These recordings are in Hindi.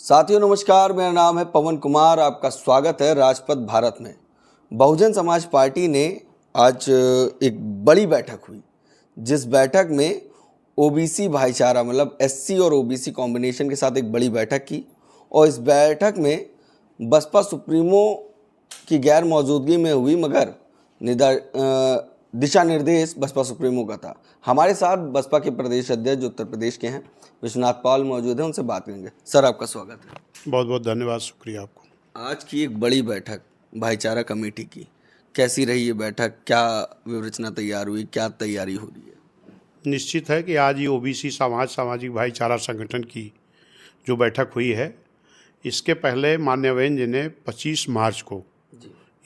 साथियों नमस्कार, मेरा नाम है पवन कुमार। आपका स्वागत है राजपथ भारत में। बहुजन समाज पार्टी ने आज एक बड़ी बैठक हुई, जिस बैठक में ओबीसी भाईचारा मतलब एससी और ओबीसी कॉम्बिनेशन के साथ एक बड़ी बैठक की। और इस बैठक में बसपा सुप्रीमो की गैर मौजूदगी में हुई, मगर दिशा निर्देश बसपा सुप्रीमो का था। हमारे साथ बसपा के प्रदेश अध्यक्ष जो उत्तर प्रदेश के हैं विश्वनाथ पाल मौजूद हैं, उनसे बात करेंगे। सर, आपका स्वागत है। बहुत बहुत धन्यवाद, शुक्रिया आपको। आज की एक बड़ी बैठक भाईचारा कमेटी की, कैसी रही ये बैठक? क्या व्यवस्था तैयार हुई, क्या तैयारी हो रही है? निश्चित है कि आज ये ओबीसी सामाजिक भाईचारा संगठन की जो बैठक हुई है, इसके पहले माननीय बहन जी ने 25 मार्च को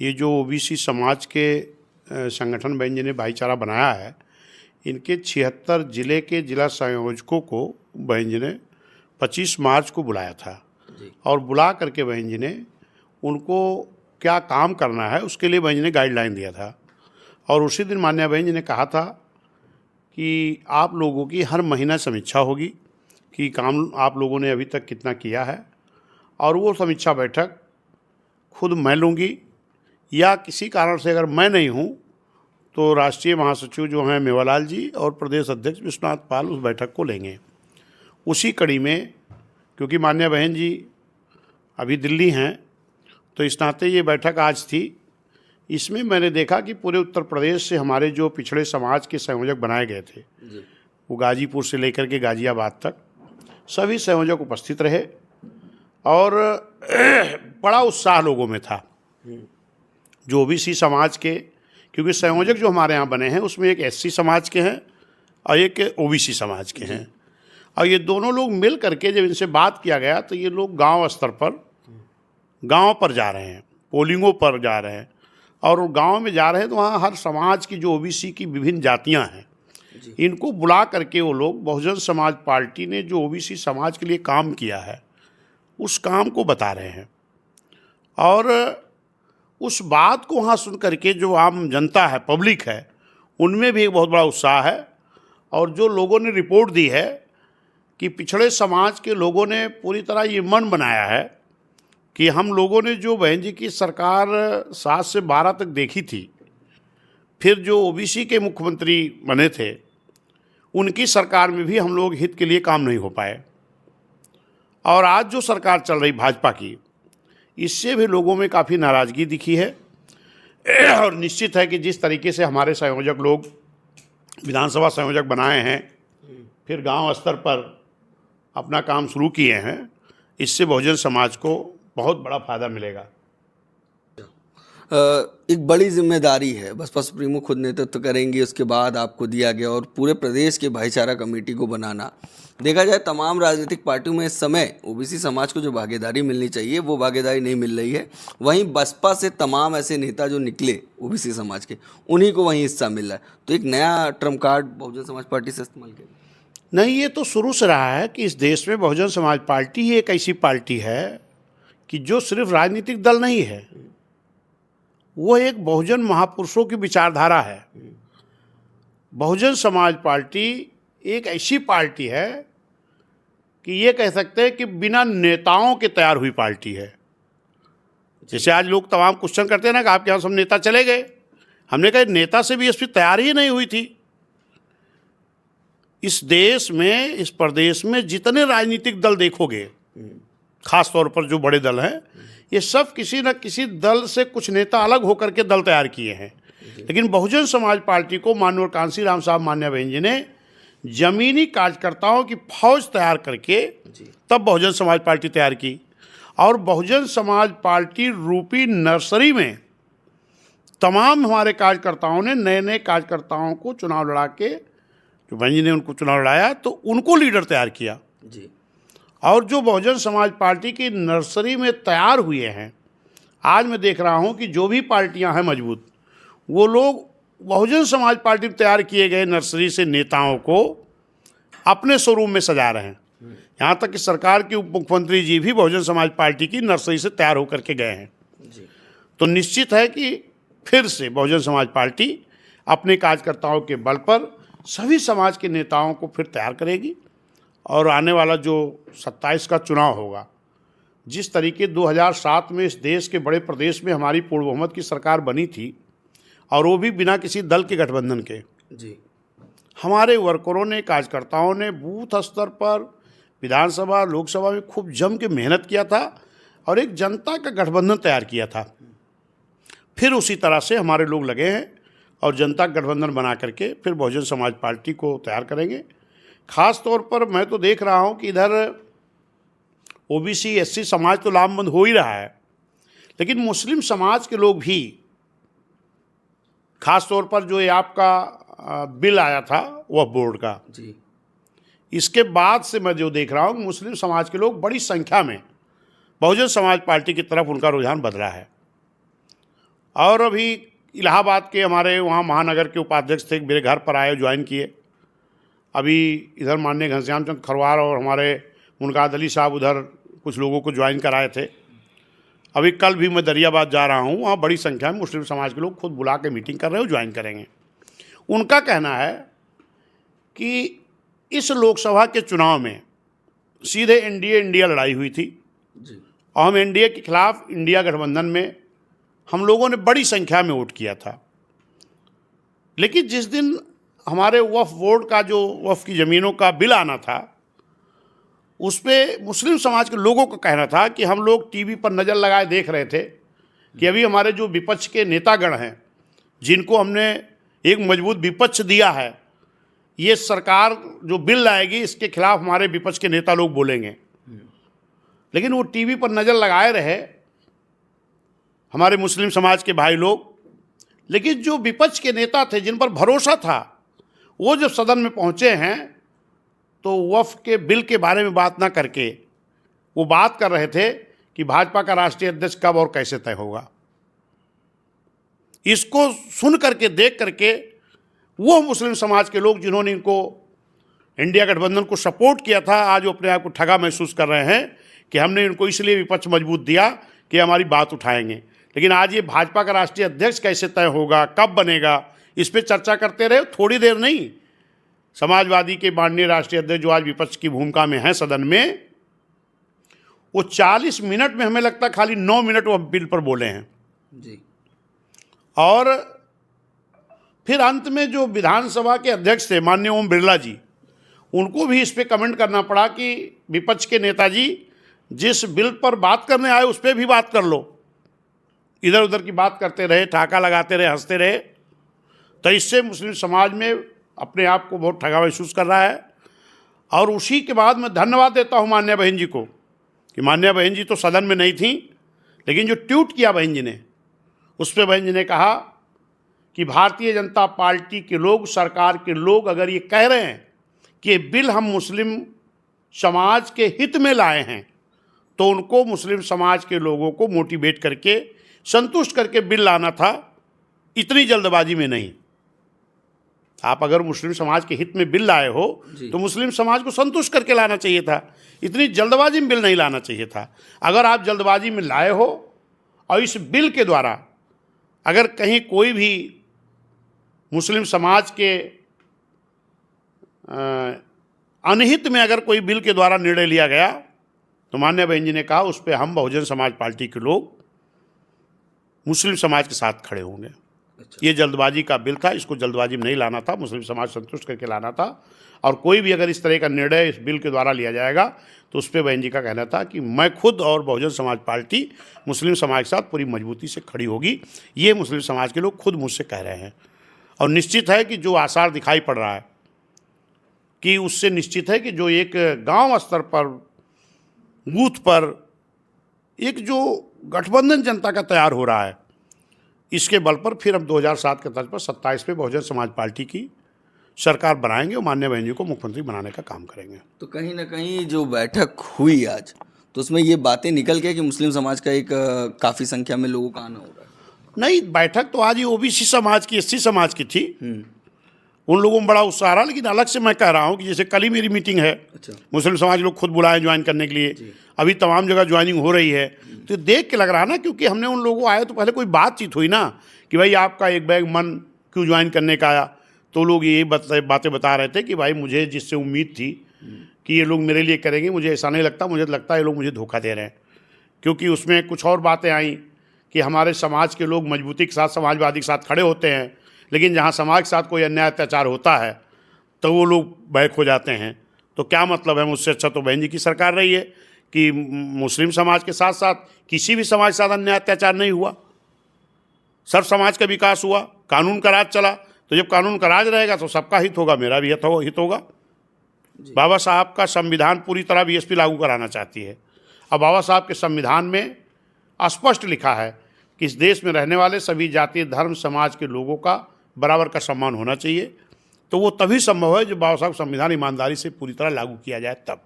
ये जो ओबीसी समाज के संगठन बहन जी ने भाईचारा बनाया है, इनके 76 जिले के जिला संयोजकों को बहन जी ने 25 मार्च को बुलाया था। और बुला करके बहन जी ने उनको क्या काम करना है उसके लिए बहन जी ने गाइडलाइन दिया था। और उसी दिन माननीय बहन जी ने कहा था कि आप लोगों की हर महीना समीक्षा होगी कि काम आप लोगों ने अभी तक कितना किया है, और वो समीक्षा बैठक खुद मैं लूँगी, या किसी कारण से अगर मैं नहीं हूँ तो राष्ट्रीय महासचिव जो हैं मेवालाल जी और प्रदेश अध्यक्ष विश्वनाथ पाल उस बैठक को लेंगे। उसी कड़ी में, क्योंकि माननीय बहन जी अभी दिल्ली हैं, तो इस नाते ये बैठक आज थी। इसमें मैंने देखा कि पूरे उत्तर प्रदेश से हमारे जो पिछड़े समाज के संयोजक बनाए गए थे, वो गाजीपुर से लेकर के गाजियाबाद तक सभी संयोजक उपस्थित रहे, और बड़ा उत्साह लोगों में था जो ओबीसी समाज के, क्योंकि संयोजक जो हमारे यहाँ बने हैं उसमें एक एससी समाज के हैं और एक ओबीसी समाज के हैं। और ये दोनों लोग मिल करके जब इनसे बात किया गया तो ये लोग गांव स्तर पर गांव पर जा रहे हैं, पोलिंगों पर जा रहे हैं, और गांव में जा रहे हैं तो वहाँ हर समाज की जो ओबीसी की विभिन्न जातियाँ हैं, इनको बुला करके वो लोग बहुजन समाज पार्टी ने जो ओबीसी समाज के लिए काम किया है उस काम को बता रहे हैं। और उस बात को वहाँ सुन करके जो आम जनता है, पब्लिक है, उनमें भी एक बहुत बड़ा उत्साह है। और जो लोगों ने रिपोर्ट दी है कि पिछड़े समाज के लोगों ने पूरी तरह ये मन बनाया है कि हम लोगों ने जो बहन जी की सरकार 7 से 12 तक देखी थी, फिर जो ओबीसी के मुख्यमंत्री बने थे उनकी सरकार में भी हम लोग हित के लिए काम नहीं हो पाए, और आज जो सरकार चल रही भाजपा की, इससे भी लोगों में काफ़ी नाराज़गी दिखी है। और निश्चित है कि जिस तरीके से हमारे संयोजक लोग विधानसभा संयोजक बनाए हैं, फिर गांव स्तर पर अपना काम शुरू किए हैं, इससे बहुजन समाज को बहुत बड़ा फायदा मिलेगा। एक बड़ी जिम्मेदारी है, बसपा सुप्रीमो खुद नेतृत्व करेंगे, उसके बाद आपको दिया गया, और पूरे प्रदेश के भाईचारा कमेटी को बनाना। देखा जाए तमाम राजनीतिक पार्टियों में इस समय ओबीसी समाज को जो भागीदारी मिलनी चाहिए वो भागीदारी नहीं मिल रही है। वहीं बसपा से तमाम ऐसे नेता जो निकले ओबीसी समाज के, उन्हीं को वहीं हिस्सा मिल रहा है। तो एक नया Trump card Bahujan Samaj party से इस्तेमाल किया नहीं, ये तो शुरू से रहा है कि इस देश में बहुजन समाज पार्टी ही एक ऐसी पार्टी है कि जो सिर्फ राजनीतिक दल नहीं है, वो एक बहुजन महापुरुषों की विचारधारा है। बहुजन समाज पार्टी एक ऐसी पार्टी है कि ये कह सकते हैं कि बिना नेताओं के तैयार हुई पार्टी है। जैसे आज लोग तमाम क्वेश्चन करते हैं ना कि आपके यहाँ सब नेता चले गए, हमने कहा नेता से बीएसपी तैयार ही नहीं हुई थी। इस देश में, इस प्रदेश में जितने राजनीतिक दल देखोगे, खास तौर पर जो बड़े दल हैं, ये सब किसी न किसी दल से कुछ नेता अलग होकर के दल तैयार किए हैं। लेकिन बहुजन समाज पार्टी को माननीय कांसी राम साहब मान्या बहन जी ने जमीनी कार्यकर्ताओं की फौज तैयार करके तब बहुजन समाज पार्टी तैयार की। और बहुजन समाज पार्टी रूपी नर्सरी में तमाम हमारे कार्यकर्ताओं ने, नए नए कार्यकर्ताओं को चुनाव लड़ा के, जो बहन जी ने उनको चुनाव लड़ाया तो उनको लीडर तैयार किया जी। और जो बहुजन समाज पार्टी की नर्सरी में तैयार हुए हैं, आज मैं देख रहा हूं कि जो भी पार्टियां हैं मजबूत, वो लोग बहुजन समाज पार्टी में तैयार किए गए नर्सरी से नेताओं को अपने स्वरूप में सजा रहे हैं। यहाँ तक कि सरकार के उप मुख्यमंत्री जी भी बहुजन समाज पार्टी की नर्सरी से तैयार होकर के गए हैं जी। तो निश्चित है कि फिर से बहुजन समाज पार्टी अपने कार्यकर्ताओं के बल पर सभी समाज के नेताओं को फिर तैयार करेगी, और आने वाला जो 27 का चुनाव होगा जिस तरीके 2007 में इस देश के बड़े प्रदेश में हमारी पूर्ण बहुमत की सरकार बनी थी, और वो भी बिना किसी दल के गठबंधन के, जी हमारे वर्करों ने, कार्यकर्ताओं ने बूथ स्तर पर, विधानसभा, लोकसभा में खूब जम के मेहनत किया था और एक जनता का गठबंधन तैयार किया था। फिर उसी तरह से हमारे लोग लगे हैं और जनता का गठबंधन बना करके फिर बहुजन समाज पार्टी को तैयार करेंगे। ख़ास तौर पर मैं तो देख रहा हूँ कि इधर ओबीसी एससी समाज तो लामबंद हो ही रहा है, लेकिन मुस्लिम समाज के लोग भी, ख़ास तौर पर जो ये आपका बिल आया था वक्फ बोर्ड का, जी इसके बाद से मैं जो देख रहा हूँ कि मुस्लिम समाज के लोग बड़ी संख्या में बहुजन समाज पार्टी की तरफ उनका रुझान बदला है। और अभी इलाहाबाद के हमारे वहाँ महानगर के उपाध्यक्ष थे, मेरे घर पर आए, ज्वाइन किए। अभी इधर माननीय घनश्याम चंद खरवार और हमारे मुनकाद अली साहब उधर कुछ लोगों को ज्वाइन कराए थे। अभी कल भी मैं दरियाबाद जा रहा हूँ, वहाँ बड़ी संख्या में मुस्लिम समाज के लोग खुद बुला के मीटिंग कर रहे हो, ज्वाइन करेंगे। उनका कहना है कि इस लोकसभा के चुनाव में सीधे इंडिया लड़ाई हुई थी जी और हम एनडीए के खिलाफ इंडिया गठबंधन में हम लोगों ने बड़ी संख्या में वोट किया था। लेकिन जिस दिन हमारे वक्फ बोर्ड का जो वक्फ की ज़मीनों का बिल आना था, उस पर मुस्लिम समाज के लोगों का कहना था कि हम लोग टीवी पर नज़र लगाए देख रहे थे कि अभी हमारे जो विपक्ष के नेतागण हैं, जिनको हमने एक मजबूत विपक्ष दिया है, ये सरकार जो बिल लाएगी इसके खिलाफ हमारे विपक्ष के नेता लोग बोलेंगे। लेकिन वो टीवी पर नज़र लगाए रहे हमारे मुस्लिम समाज के भाई लोग, लेकिन जो विपक्ष के नेता थे, जिन पर भरोसा था, वो जब सदन में पहुंचे हैं तो वक्फ के बिल के बारे में बात ना करके वो बात कर रहे थे कि भाजपा का राष्ट्रीय अध्यक्ष कब और कैसे तय होगा। इसको सुन करके, देख करके, वो मुस्लिम समाज के लोग जिन्होंने इनको इंडिया गठबंधन को सपोर्ट किया था, आज वो अपने आप को ठगा महसूस कर रहे हैं कि हमने इनको इसलिए विपक्ष मजबूत दिया कि हमारी बात उठाएंगे। लेकिन आज ये भाजपा का राष्ट्रीय अध्यक्ष कैसे तय होगा, कब बनेगा, इस पर चर्चा करते रहे। थोड़ी देर नहीं, समाजवादी के माननीय राष्ट्रीय अध्यक्ष जो आज विपक्ष की भूमिका में हैं सदन में, वो 40 मिनट में हमें लगता है खाली 9 मिनट वो बिल पर बोले हैं जी। और फिर अंत में जो विधानसभा के अध्यक्ष थे माननीय ओम बिरला जी, उनको भी इस पर कमेंट करना पड़ा कि विपक्ष के नेताजी जिस बिल पर बात करने आए उस पर भी बात कर लो। इधर उधर की बात करते रहे, ठाका लगाते रहे, हंसते रहे। तो इससे मुस्लिम समाज में अपने आप को बहुत ठगा महसूस कर रहा है। और उसी के बाद मैं धन्यवाद देता हूँ मान्या बहन जी को कि मान्या बहन जी तो सदन में नहीं थी, लेकिन जो ट्वीट किया बहन जी ने, उस पर बहन जी ने कहा कि भारतीय जनता पार्टी के लोग, सरकार के लोग अगर ये कह रहे हैं कि ये बिल हम मुस्लिम समाज के हित में लाए हैं, तो उनको मुस्लिम समाज के लोगों को मोटिवेट करके, संतुष्ट करके बिल लाना था, इतनी जल्दबाजी में नहीं। आप अगर मुस्लिम समाज के हित में बिल लाए हो तो मुस्लिम समाज को संतुष्ट करके लाना चाहिए था, इतनी जल्दबाजी में बिल नहीं लाना चाहिए था। अगर आप जल्दबाजी में लाए हो और इस बिल के द्वारा अगर कहीं कोई भी मुस्लिम समाज के अनहित में अगर कोई बिल के द्वारा निर्णय लिया गया, तो मान्य बहन जी ने कहा उस पर हम बहुजन समाज पार्टी के लोग मुस्लिम समाज के साथ खड़े होंगे। अच्छा। ये जल्दबाजी का बिल था, इसको जल्दबाजी में नहीं लाना था, मुस्लिम समाज संतुष्ट करके लाना था। और कोई भी अगर इस तरह का निर्णय इस बिल के द्वारा लिया जाएगा तो उस पर बहन जी का कहना था कि मैं खुद और बहुजन समाज पार्टी मुस्लिम समाज के साथ पूरी मजबूती से खड़ी होगी। ये मुस्लिम समाज के लोग खुद मुझसे कह रहे हैं। और निश्चित है कि जो आसार दिखाई पड़ रहा है कि उससे निश्चित है कि जो एक गांव स्तर पर, बूथ पर एक जो गठबंधन जनता का तैयार हो रहा है, इसके बल पर फिर हम 2007 के तर्ज पर 27 पे बहुजन समाज पार्टी की सरकार बनाएंगे और मान्य बहन जी को मुख्यमंत्री बनाने का काम करेंगे। तो कहीं ना कहीं जो बैठक हुई आज, तो उसमें ये बातें निकल के कि मुस्लिम समाज का एक काफ़ी संख्या में लोगों का आना हो रहा है। नहीं, बैठक तो आज ये ओबीसी समाज की, एससी समाज की थी, उन लोगों में बड़ा उत्साह रहा। लेकिन अलग से मैं कह रहा हूँ कि जैसे कल ही मेरी मीटिंग है, अच्छा। मुस्लिम समाज लोग खुद बुलाए ज्वाइन करने के लिए, अभी तमाम जगह ज्वाइनिंग हो रही है। तो देख के लग रहा ना, क्योंकि हमने उन लोगों आए तो पहले कोई बातचीत हुई ना कि भाई आपका एक बैग मन क्यों ज्वाइन करने का आया, तो लोग ये बातें बता रहे थे कि भाई मुझे जिससे उम्मीद थी कि ये लोग मेरे लिए करेंगे, मुझे ऐसा नहीं लगता, मुझे लगता है ये लोग मुझे धोखा दे रहे हैं। क्योंकि उसमें कुछ और बातें आई कि हमारे समाज के लोग मजबूती के साथ समाजवादी के साथ खड़े होते हैं, लेकिन जहाँ समाज के साथ कोई अन्याय अत्याचार होता है तो वो लोग बैक हो जाते हैं। तो क्या मतलब है, मुझसे अच्छा तो बहन जी की सरकार रही है कि मुस्लिम समाज के साथ साथ किसी भी समाज के साथ अन्याय अत्याचार नहीं हुआ, सर्व समाज का विकास हुआ, कानून का राज चला। तो जब कानून का राज रहेगा तो सबका हित होगा, मेरा भी हित होगा। बाबा साहब का संविधान पूरी तरह बीएसपी लागू कराना चाहती है। अब बाबा साहब के संविधान में स्पष्ट लिखा है कि इस देश में रहने वाले सभी जाति धर्म समाज के लोगों का बराबर का सम्मान होना चाहिए। तो वो तभी संभव है जब बाबा साहब संविधान ईमानदारी से पूरी तरह लागू किया जाए तब,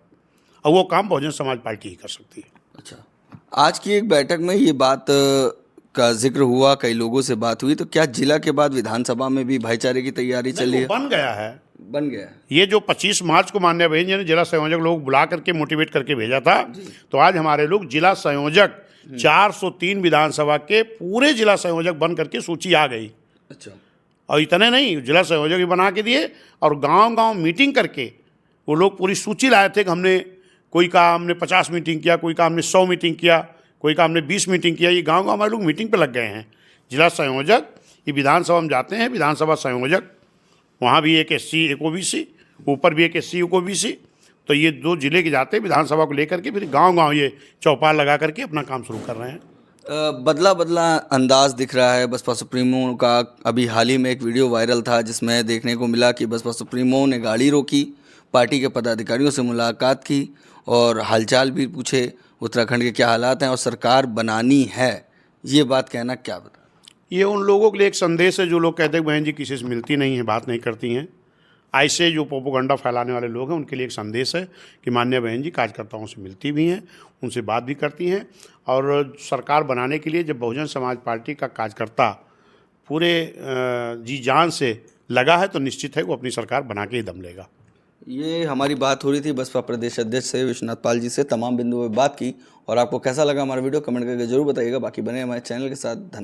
और वो काम बहुजन समाज पार्टी ही कर सकती है। अच्छा, आज की एक बैठक में ये बात का जिक्र हुआ, कई लोगों से बात हुई, तो क्या जिला के बाद विधानसभा में भी भाईचारे की तैयारी चली है? बन गया है, बन गया है। ये जो 25 मार्च को माननीय बहन जी ने जिला संयोजक लोग बुला करके मोटिवेट करके भेजा था, तो आज हमारे लोग जिला संयोजक 403 विधानसभा के पूरे जिला संयोजक बन करके सूची आ गई। अच्छा, और इतने नहीं, जिला संयोजक भी बना के दिए और गांव-गांव मीटिंग करके वो लोग पूरी सूची लाए थे कि हमने कोई कहा हमने 50 मीटिंग किया, कोई कहा हमने 100 मीटिंग किया, कोई कहा हमने 20 मीटिंग किया। ये गांव-गांव हमारे लोग मीटिंग पे लग गए हैं। जिला संयोजक, ये विधानसभा में जाते हैं, विधानसभा संयोजक, वहाँ भी एक SC एक OBC, ऊपर भी एक SC एक OBC, तो ये 2 जिले के जाते हैं विधानसभा को लेकर के, फिर गांव-गांव ये चौपाल लगा करके अपना काम शुरू कर रहे हैं। बदला अंदाज दिख रहा है बसपा सुप्रीमो का। अभी हाल ही में एक वीडियो वायरल था जिसमें देखने को मिला कि बसपा सुप्रीमो ने गाड़ी रोकी, पार्टी के पदाधिकारियों से मुलाकात की और हालचाल भी पूछे, उत्तराखंड के क्या हालात हैं और सरकार बनानी है। ये बात कहना क्या बता? ये उन लोगों के लिए एक संदेश है जो लोग कहते हैं बहन जी किसी से मिलती नहीं है, बात नहीं करती हैं। ऐसे जो प्रोपेगेंडा फैलाने वाले लोग हैं उनके लिए एक संदेश है कि माननीय बहन जी कार्यकर्ताओं से मिलती भी हैं, उनसे बात भी करती हैं, और सरकार बनाने के लिए जब बहुजन समाज पार्टी का कार्यकर्ता पूरे जी जान से लगा है तो निश्चित है वो अपनी सरकार बना के ही दम लेगा। ये हमारी बात हो रही थी बसपा प्रदेश अध्यक्ष से विश्वनाथ पाल जी से, तमाम बिंदुओं पर बात की। और आपको कैसा लगा हमारा वीडियो कमेंट करके जरूर बताइएगा। बाकी बने हमारे चैनल के साथ। धन्यवाद।